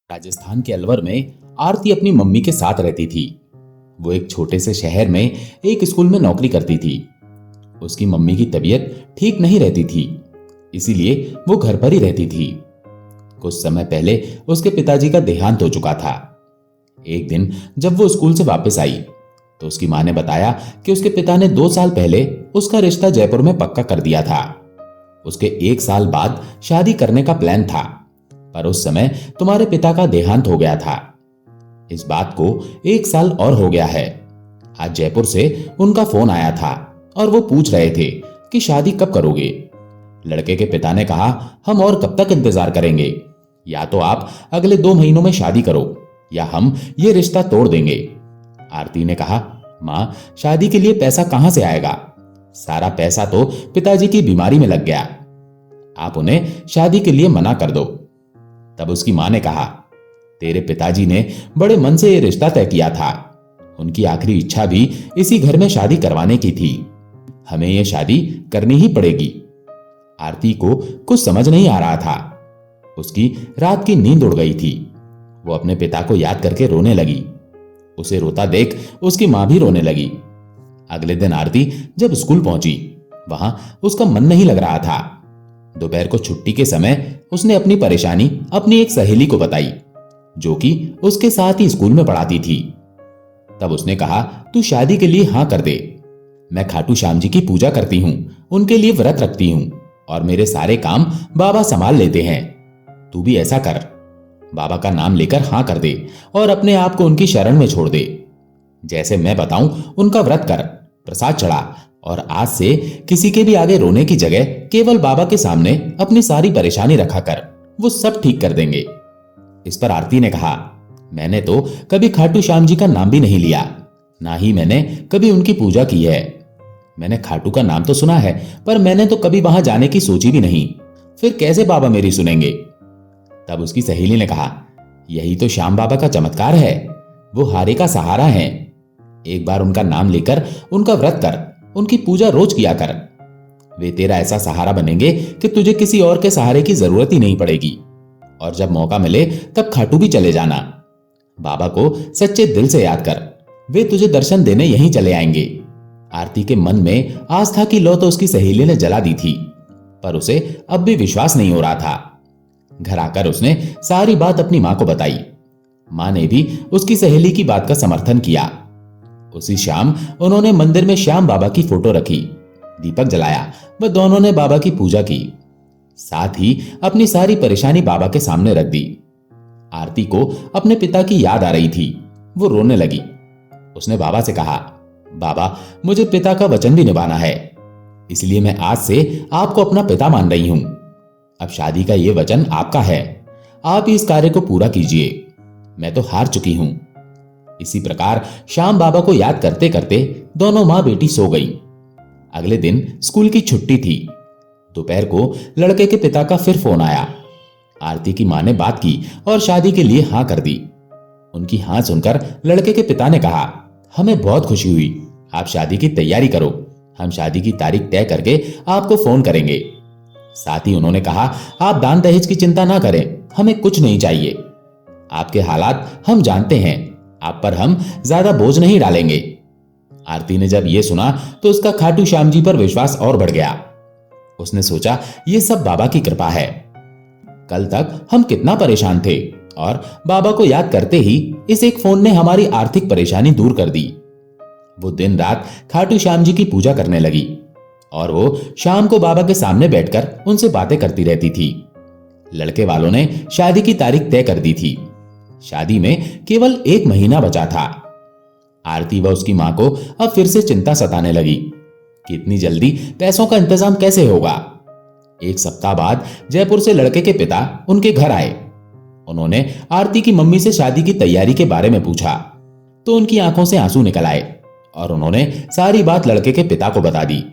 राजस्थान के अलवर में आरती अपनी मम्मी के साथ रहती थी। वो एक छोटे से शहर में एक स्कूल में नौकरी करती थी। उसकी मम्मी की तबीयत ठीक नहीं रहती थी, इसीलिए वो घर पर ही रहती थी। कुछ समय पहले उसके पिताजी का देहांत हो चुका था। एक दिन जब वो स्कूल से वापस आई तो उसकी माँ ने बताया कि उसके पिता ने 2 साल पहले उसका रिश्ता जयपुर में पक्का कर दिया था। उसके 1 साल बाद शादी करने का प्लान था, पर उस समय तुम्हारे पिता का देहांत हो गया था। इस बात को 1 साल और हो गया है। आज जयपुर से उनका फोन आया था और वो पूछ रहे थे कि शादी कब करोगे। लड़के के पिता ने कहा, हम और कब तक इंतजार करेंगे? या तो आप अगले 2 महीनों में शादी करो या हम ये रिश्ता तोड़ देंगे। आरती ने कहा, माँ, शादी के लिए पैसा कहां से आएगा? सारा पैसा तो पिताजी की बीमारी में लग गया। आप उन्हें शादी के लिए मना कर दो। तब उसकी मां ने कहा, तेरे पिताजी ने बड़े मन से यह रिश्ता तय किया था। उनकी आखिरी इच्छा भी इसी घर में शादी करवाने की थी। हमें यह शादी करनी ही पड़ेगी। आरती को कुछ समझ नहीं आ रहा था। उसकी रात की नींद उड़ गई थी। वो अपने पिता को याद करके रोने लगी। उसे रोता देख उसकी मां भी रोने लगी। अगले दिन आरती जब स्कूल पहुंची, वहां उसका मन नहीं लग रहा था। दोपहर को छुट्टी के समय उसने अपनी परेशानी अपनी एक सहेली को बताई, जो कि उसके साथ ही स्कूल में पढ़ाती थी। तब उसने कहा, तू शादी के लिए हां कर दे। मैं खाटू श्याम जी की पूजा करती हूं, उनके लिए व्रत रखती हूं और मेरे सारे काम बाबा संभाल लेते हैं। तू भी ऐसा कर। बाबा का नाम लेकर हां कर दे और अपने आप को उनकी शरण में छोड़ दे। जैसे मैं बताऊं उनका व्रत कर, प्रसाद चढ़ा और आज से किसी के भी आगे रोने की जगह केवल बाबा के सामने अपनी सारी परेशानी रखा कर, वो सब ठीक कर देंगे। इस पर आरती ने कहा, मैंने तो कभी खाटू श्याम जी का नाम भी नहीं लिया, ना ही मैंने कभी उनकी पूजा की है। मैंने खाटू का नाम तो सुना है, पर मैंने तो कभी वहां जाने की सोची भी नहीं। फिर कैसे बाबा मेरी सुनेंगे? तब उसकी सहेली ने कहा, यही तो श्याम बाबा का चमत्कार है। वो हारे का सहारा है। एक बार उनका नाम लेकर उनका व्रत कर, उनकी पूजा रोज किया कर। वे तेरा ऐसा सहारा बनेंगे कि तुझे किसी और के सहारे की जरूरत ही नहीं पड़ेगी। और जब मौका मिले तब खाटू भी चले जाना। बाबा को सच्चे दिल से याद कर, वे तुझे दर्शन देने यहीं चले आएंगे। आरती के मन में आस्था की लौ तो उसकी सहेली ने जला दी थी, पर उसे अब भी विश्वास नहीं हो रहा था। घर आकर उसने सारी बात अपनी मां को बताई। मां ने भी उसकी सहेली की बात का समर्थन किया। उसी शाम उन्होंने मंदिर में श्याम बाबा की फोटो रखी, दीपक जलाया व दोनों ने बाबा की पूजा की। साथ ही अपनी सारी परेशानी बाबा के सामने रख दी। आरती को अपने पिता की याद आ रही थी। वो रोने लगी। उसने बाबा से कहा, बाबा, मुझे पिता का वचन भी निभाना है, इसलिए मैं आज से आपको अपना पिता मान रही हूं। अब शादी का ये वचन आपका है। आप इस कार्य को पूरा कीजिए। मैं तो हार चुकी हूं। इसी प्रकार श्याम बाबा को याद करते करते दोनों मां बेटी सो गई। अगले दिन स्कूल की छुट्टी थी। दोपहर को लड़के के पिता का फिर फोन आया। आरती की मां ने बात की और शादी के लिए हां कर दी। उनकी हां सुनकर लड़के के पिता ने कहा, हमें बहुत खुशी हुई। आप शादी की तैयारी करो। हम शादी की तारीख तय करके आपको फोन करेंगे। साथ ही उन्होंने कहा, आप दान दहेज की चिंता ना करें, हमें कुछ नहीं चाहिए। आपके हालात हम जानते हैं, आप पर हम ज्यादा बोझ नहीं डालेंगे। आरती ने जब यह सुना तो उसका खाटू श्याम जी पर विश्वास और बढ़ गया। उसने सोचा, यह सब बाबा की कृपा है। कल तक हम कितना परेशान थे और बाबा को याद करते ही इस एक फोन ने हमारी आर्थिक परेशानी दूर कर दी। वो दिन रात खाटू श्याम जी की पूजा करने लगी और वो शाम को बाबा के सामने बैठकर उनसे बातें करती रहती थी। लड़के वालों ने शादी की तारीख तय कर दी थी। शादी में केवल 1 महीना बचा था। आरती व उसकी मां को अब फिर से चिंता सताने लगी कि इतनी जल्दी पैसों का इंतजाम कैसे होगा। 1 सप्ताह बाद जयपुर से लड़के के पिता उनके घर आए। उन्होंने आरती की मम्मी से शादी की तैयारी के बारे में पूछा तो उनकी आंखों से आंसू निकल आए और उन्होंने सारी बात लड़के के पिता को बता दी।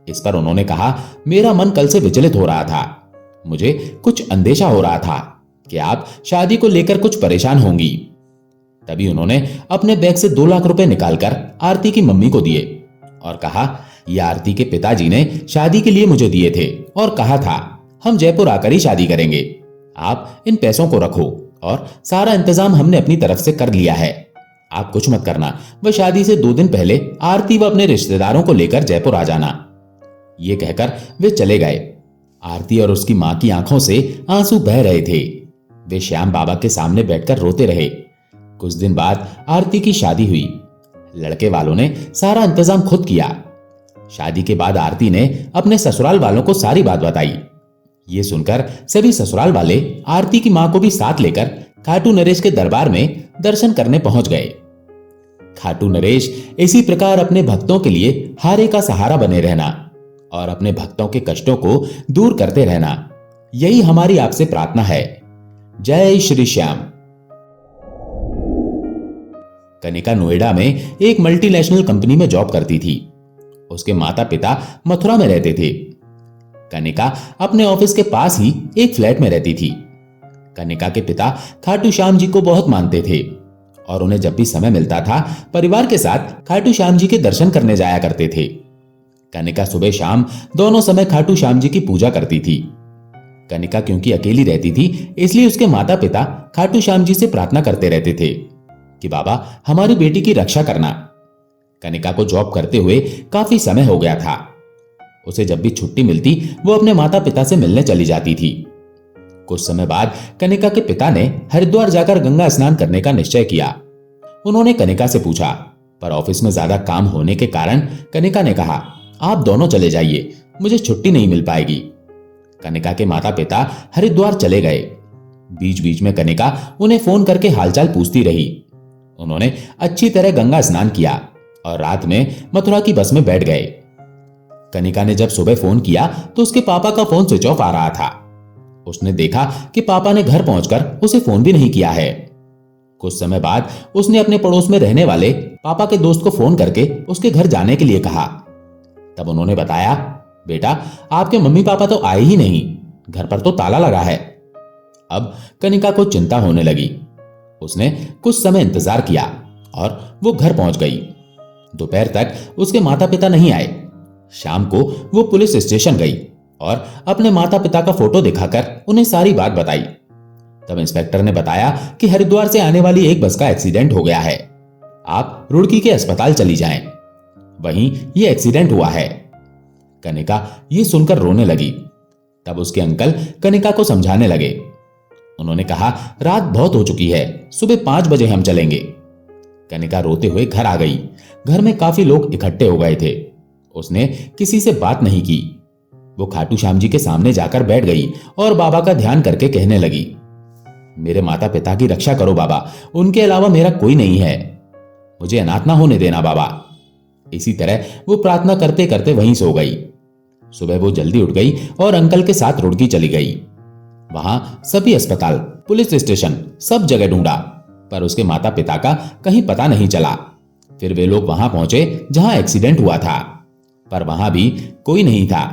इस पर उन्होंने कहा, मेरा मन कल से विचलित हो रहा था। मुझे कुछ अंदेशा हो रहा था कि आप शादी को लेकर कुछ परेशान होंगी। तभी उन्होंने अपने बैग से 2 लाख रुपए निकालकर आरती की मम्मी को दिए और कहा, यह आरती के पिताजी ने शादी के लिए मुझे दिए थे और कहा था हम जयपुर आकर ही शादी करेंगे। आप इन पैसों को रखो और सारा इंतजाम हमने अपनी तरफ से कर लिया है। आप कुछ मत करना, वह शादी से 2 दिन पहले आरती व अपने रिश्तेदारों को लेकर जयपुर आ जाना। ये कहकर वे चले गए। आरती और उसकी मां की आंखों से आंसू बह रहे थे। वे श्याम बाबा के सामने बैठकर रोते रहे। कुछ दिन बाद आरती की शादी हुई। लड़के वालों ने सारा इंतजाम खुद किया। शादी के बाद आरती ने अपने ससुराल वालों को सारी बात बताई। ये सुनकर सभी ससुराल वाले आरती की मां को भी साथ लेकर खाटू नरेश के दरबार में दर्शन करने पहुंच गए। खाटू नरेश इसी प्रकार अपने भक्तों के लिए हारे का सहारा बने रहना और अपने भक्तों के कष्टों को दूर करते रहना, यही हमारी आपसे प्रार्थना है। जय श्री श्याम। कनिका नोएडा में एक मल्टीनेशनल कंपनी में जॉब करती थी। उसके माता पिता मथुरा में रहते थे। कनिका अपने ऑफिस के पास ही एक फ्लैट में रहती थी। कनिका के पिता खाटू श्याम जी को बहुत मानते थे और उन्हें जब भी समय मिलता था परिवार के साथ खाटू श्याम जी के दर्शन करने जाया करते थे। कनिका सुबह शाम दोनों समय खाटू श्याम जी की पूजा करती थी। कनिका क्योंकि अकेली रहती थी, इसलिए उसके माता पिता खाटू श्याम जी से प्रार्थना करते रहते थे कि बाबा हमारी बेटी की रक्षा करना। कनिका को जॉब करते हुए काफी समय हो गया था। उसे जब भी छुट्टी मिलती वो अपने माता पिता से मिलने चली जाती थी। कुछ समय बाद कनिका के पिता ने हरिद्वार जाकर गंगा स्नान करने का निश्चय किया। उन्होंने कनिका से पूछा, पर ऑफिस में ज्यादा काम होने के कारण कनिका ने कहा, आप दोनों चले जाइए, मुझे छुट्टी नहीं मिल पाएगी। कनिका के माता पिता हरिद्वार चले गए। बीच बीच में कनिका उन्हें फोन करके हालचाल पूछती रही। उन्होंने अच्छी तरह गंगा स्नान किया और रात में मथुरा की बस में बैठ गए। कनिका ने जब सुबह फोन किया तो उसके पापा का फोन स्विच ऑफ आ रहा था। उसने देखा कि पापा ने घर पहुंचकर उसे फोन भी नहीं किया है। कुछ समय बाद उसने अपने पड़ोस में रहने वाले पापा के दोस्त को फोन करके उसके घर जाने के लिए कहा। तब उन्होंने बताया, बेटा आपके मम्मी पापा तो आए ही नहीं, घर पर तो ताला लगा है। अब कनिका को चिंता होने लगी। उसने कुछ समय इंतजार किया और वो घर पहुंच गई। दोपहर तक उसके माता पिता नहीं आए। शाम को वो पुलिस स्टेशन गई और अपने माता पिता का फोटो दिखाकर उन्हें सारी बात बताई। तब इंस्पेक्टर ने बताया कि हरिद्वार से आने वाली एक बस का एक्सीडेंट हो गया है, आप रुड़की के अस्पताल चली जाएं, वहीं ये एक्सीडेंट हुआ है। कनिका ये सुनकर रोने लगी। तब उसके अंकल कनिका को समझाने लगे। उन्होंने कहा, रात बहुत हो चुकी है, सुबह 5 बजे हम चलेंगे। कनिका रोते हुए घर आ गई। घर में काफी लोग इकट्ठे हो गए थे। उसने किसी से बात नहीं की। वो खाटू श्याम जी के सामने जाकर बैठ गई और बाबा का ध्यान करके कहने लगी, मेरे माता पिता की रक्षा करो बाबा, उनके अलावा मेरा कोई नहीं है, मुझे अनाथ ना होने देना बाबा। इसी तरह वो प्रार्थना करते करते वहीं सो गई। सुबह वो जल्दी उठ गई और अंकल के साथ रुड़की चली गई। वहां सभी अस्पताल, पुलिस स्टेशन, सब जगह ढूंढा, पर उसके माता पिता का कहीं पता नहीं चला। फिर वे लोग वहां पहुंचे जहां एक्सीडेंट हुआ था, पर वहां भी कोई नहीं था।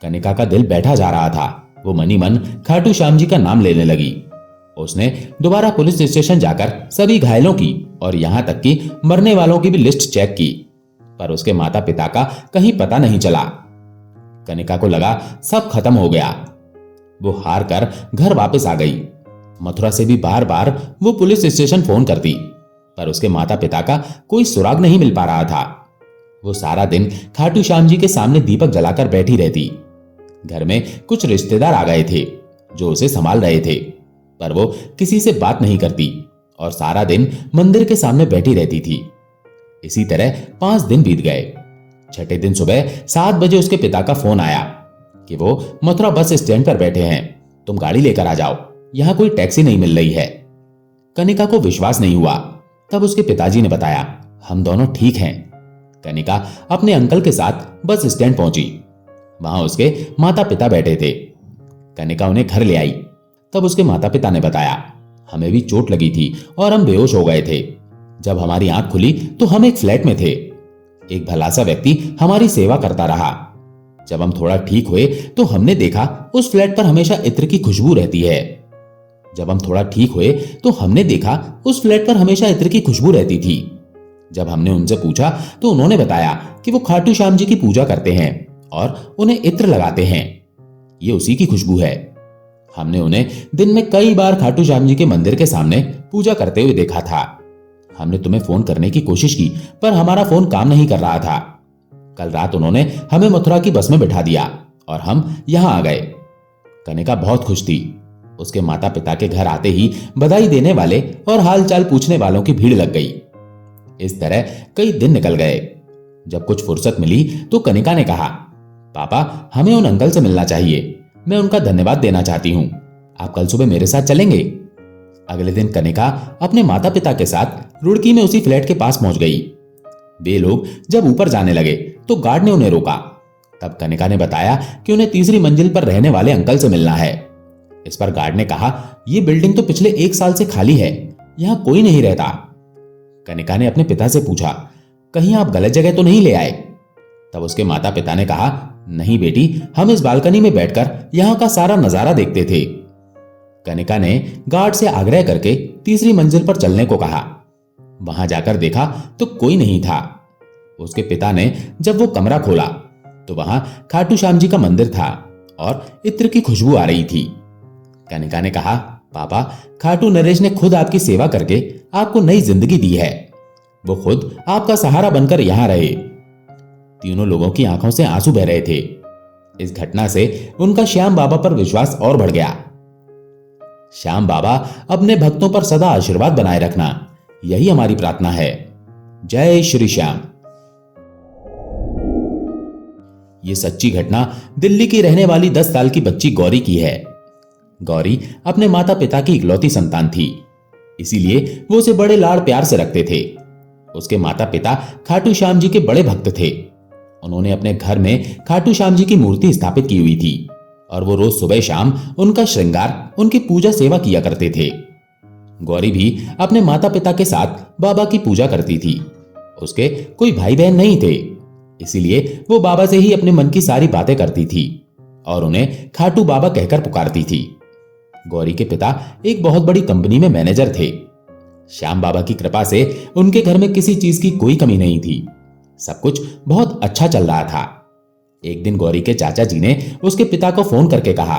कनिका का दिल बैठा जा रहा था। वो मनी मन खाटू श्याम जी का नाम लेने लगी। उसने दोबारा पुलिस स्टेशन जाकर सभी घायलों की और यहां तक कि मरने वालों की भी लिस्ट चेक की, पर उसके माता पिता का कहीं पता नहीं चला। कनिका को लगा सब खत्म हो गया। वो हार कर घर वापस आ गई। मथुरा से भी बार बार वो पुलिस स्टेशन फोन करती, पर उसके माता पिता का कोई सुराग नहीं मिल पा रहा था। वो सारा दिन खाटू श्याम जी के सामने दीपक जलाकर बैठी रहती। घर में कुछ रिश्तेदार आ गए थे जो उसे संभाल रहे थे, पर वो किसी से बात नहीं करती और सारा दिन मंदिर के सामने बैठी रहती थी। इसी तरह 5 दिन बीत गए। छठे दिन सुबह 7 बजे उसके पिता का फोन आया कि वो मथुरा बस स्टैंड पर बैठे हैं, तुम गाड़ी लेकर आ जाओ, यहां कोई टैक्सी नहीं मिल रही है। कनिका को विश्वास नहीं हुआ। तब उसके पिताजी ने बताया, हम दोनों ठीक हैं। कनिका अपने अंकल के साथ बस स्टैंड पहुंची। वहां उसके माता पिता बैठे थे। कनिका उन्हें घर ले आई। तब उसके माता पिता ने बताया, हमें भी चोट लगी थी और हम बेहोश हो गए थे। जब हमारी आंख खुली तो हम एक फ्लैट में थे। एक भला सा व्यक्ति हमारी सेवा करता रहा। जब हम थोड़ा ठीक हुए तो हमने देखा उस फ्लैट पर हमेशा इत्र की खुशबू रहती है। जब हम थोड़ा ठीक हुए तो हमने देखा उस फ्लैट पर हमेशा इत्र की खुशबू रहती थी। जब हमने उनसे पूछा तो उन्होंने बताया कि वो खाटू श्याम जी की पूजा करते हैं और उन्हें इत्र लगाते हैं, ये उसी की खुशबू है। हमने उन्हें दिन में कई बार खाटू श्याम जी के मंदिर के सामने पूजा करते हुए देखा था। हमने तुम्हें फोन करने की कोशिश की, पर हमारा फोन काम नहीं कर रहा था। कल रात उन्होंने हमें मथुरा की बस में बिठा दिया और हम यहां आ गए। कनिका बहुत खुश थी। उसके माता पिता के घर आते ही बधाई देने वाले और हालचाल पूछने वालों की भीड़ लग गई। इस तरह कई दिन निकल गए। जब कुछ फुर्सत मिली तो कनिका ने कहा, पापा हमें उन अंकल से मिलना चाहिए, मैं उनका धन्यवाद देना चाहती हूँ। आप कल सुबह मेरे साथ चलेंगे? अगले दिन कनिका अपने माता पिता के साथ रुड़की में उसी फ्लैट के पास पहुंच गई। वे लोग जब ऊपर जाने लगे तो गार्ड ने उन्हें रोका। तब कनिका ने बताया कि उन्हें तीसरी मंजिल पर रहने वाले अंकल से मिलना है। इस पर गार्ड ने कहा, यह बिल्डिंग तो पिछले 1 साल से खाली है, यहां कोई नहीं रहता। कनिका ने अपने पिता से पूछा, कहीं आप गलत जगह तो नहीं ले आए? तब उसके माता पिता ने कहा, नहीं बेटी, हम इस बालकनी में बैठकर यहां का सारा नजारा देखते थे। कनिका ने गार्ड से आग्रह करके तीसरी मंजिल पर चलने को कहा। वहां जाकर देखा तो कोई नहीं था। उसके पिता ने जब वो कमरा खोला तो वहां खाटू श्याम जी का मंदिर था और इत्र की खुशबू आ रही थी। कनिका ने कहा, पापा, खाटू नरेश ने खुद आपकी सेवा करके आपको नई जिंदगी दी है। वो खुद आपका सहारा बनकर यहां रहे। तीनों लोगों की आंखों से आंसू बह रहे थे। इस घटना से उनका श्याम बाबा पर विश्वास और बढ़ गया। श्याम बाबा अपने भक्तों पर सदा आशीर्वाद बनाए रखना, यही हमारी प्रार्थना है। जय श्री श्याम। ये सच्ची घटना दिल्ली की रहने वाली 10 साल की बच्ची गौरी की है। गौरी अपने माता पिता की इकलौती संतान थी, इसीलिए वो उसे बड़े लाड़ प्यार से रखते थे। उसके माता पिता खाटू श्याम जी के बड़े भक्त थे। उन्होंने अपने घर में खाटू श्याम जी की मूर्ति स्थापित की हुई थी और वो रोज सुबह शाम उनका श्रृंगार, उनकी पूजा सेवा किया करते थे। गौरी भी अपने माता पिता के साथ बाबा की पूजा करती थी। उसके कोई भाई बहन नहीं थे, इसीलिए वो बाबा से ही अपने मन की सारी बातें करती थी और उन्हें खाटू बाबा कहकर पुकारती थी। गौरी के पिता एक बहुत बड़ी कंपनी में मैनेजर थे। श्याम बाबा की कृपा से उनके घर में किसी चीज की कोई कमी नहीं थी। सब कुछ बहुत अच्छा चल रहा था। एक दिन गौरी के चाचा जी ने उसके पिता को फोन करके कहा,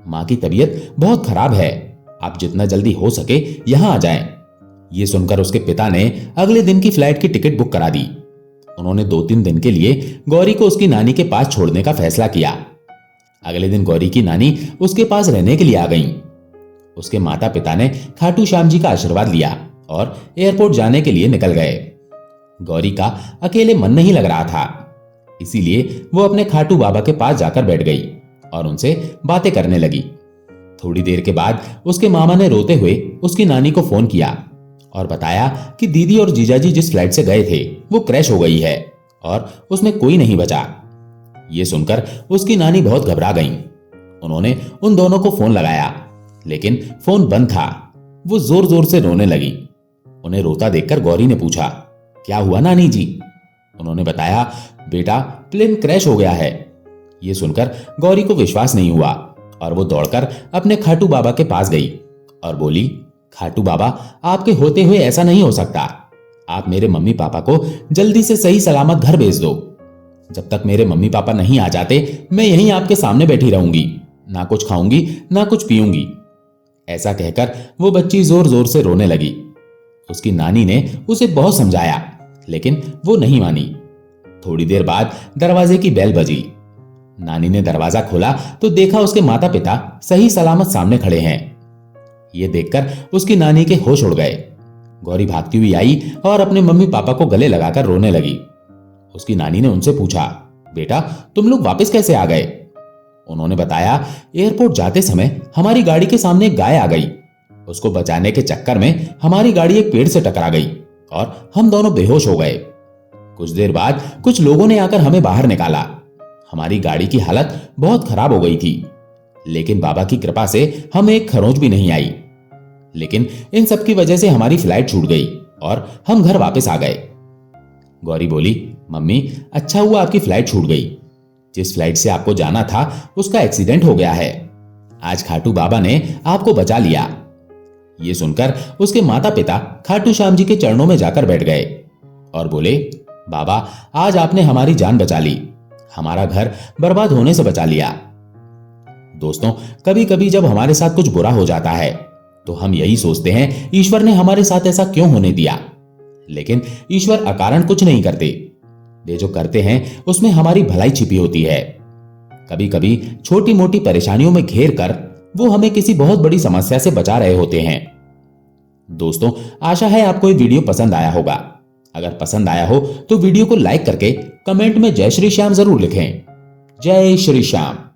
मां की तबीयत बहुत खराब है, आप जितना जल्दी हो सके यहां आ जाएं। ये सुनकर उसके पिता ने अगले दिन की फ्लाइट की टिकट बुक करा दी। उन्होंने 2-3 दिन के लिए गौरी को उसकी नानी के पास छोड़ने का फैसला किया। अगले दिन गौरी की नानी उसके पास रहने के लिए आ गईं। उसके माता पिता ने खाटू श्याम जी का आशीर्वाद लिया और एयरपोर्ट जाने के लिए निकल गए। गौरी का अकेले मन नहीं लग रहा था, इसीलिए वो अपने खाटू बाबा के पास जाकर बैठ गई और उनसे बातें करने लगी। थोड़ी देर के बाद उसके मामा ने रोते हुए उसकी नानी को फोन किया और बताया कि दीदी और जीजाजी जिस फ्लाइट से गए थे वो क्रैश हो गई है और उसमें कोई नहीं बचा। ये सुनकर उसकी नानी बहुत घबरा गईं। उन्होंने उन दोनों को फोन लगाया, लेकिन फोन बंद था। वो जोर जोर से रोने लगी। उन्हें रोता देखकर गौरी ने पूछा, क्या हुआ नानी जी? उन्होंने बताया, बेटा प्लेन क्रैश हो गया है। ये सुनकर गौरी को विश्वास नहीं हुआ और वो दौड़कर अपने खाटू बाबा के पास गई और बोली, खाटू बाबा, आपके होते हुए ऐसा नहीं हो सकता। आप मेरे मम्मी पापा को जल्दी से सही सलामत घर भेज दो। जब तक मेरे मम्मी पापा नहीं आ जाते मैं यहीं आपके सामने बैठी रहूंगी, ना कुछ खाऊंगी ना कुछ पीऊंगी। ऐसा कहकर वो बच्ची जोर जोर से रोने लगी। उसकी नानी ने उसे बहुत समझाया, लेकिन वो नहीं मानी। थोड़ी देर बाद दरवाजे की बेल बजी। नानी ने दरवाजा खोला तो देखा उसके माता पिता सही सलामत सामने खड़े हैं। ये देखकर उसकी नानी के होश उड़ गए। गौरी भागती हुई आई और अपने मम्मी पापा को गले लगाकर रोने लगी। उसकी नानी ने उनसे पूछा, बेटा तुम लोग वापस कैसे आ गए? उन्होंने बताया, एयरपोर्ट जाते समय हमारी गाड़ी के सामने एक गाय आ गई। उसको बचाने के चक्कर में हमारी गाड़ी एक पेड़ से टकरा गई और हम दोनों बेहोश हो गए। कुछ देर बाद कुछ लोगों ने आकर हमें बाहर निकाला। हमारी गाड़ी की हालत बहुत खराब हो गई थी, लेकिन बाबा की कृपा से हमें एक खरोंच भी नहीं आई। लेकिन इन सब की वजह से हमारी फ्लाइट छूट गई और हम घर वापस आ गए। गौरी बोली, मम्मी अच्छा हुआ आपकी फ्लाइट छूट गई। जिस फ्लाइट से आपको जाना था उसका एक्सीडेंट हो गया है। आज खाटू बाबा ने आपको बचा लिया। ये सुनकर उसके माता पिता खाटू श्याम जी के चरणों में जाकर बैठ गए और बोले, बाबा आज आपने हमारी जान बचा ली, हमारा घर बर्बाद होने से बचा लिया। दोस्तों, कभी कभी जब हमारे साथ कुछ बुरा हो जाता है तो हम यही सोचते हैं ईश्वर ने हमारे साथ ऐसा क्यों होने दिया। लेकिन ईश्वर अकारण कुछ नहीं करते। वे जो करते हैं उसमें हमारी भलाई छिपी होती है। कभी कभी छोटी मोटी परेशानियों में घेर कर वो हमें किसी बहुत बड़ी समस्या से बचा रहे होते हैं। दोस्तों, आशा है आपको ये वीडियो पसंद आया होगा। अगर पसंद आया हो तो वीडियो को लाइक करके कमेंट में जय श्री श्याम जरूर लिखें। जय श्री श्याम।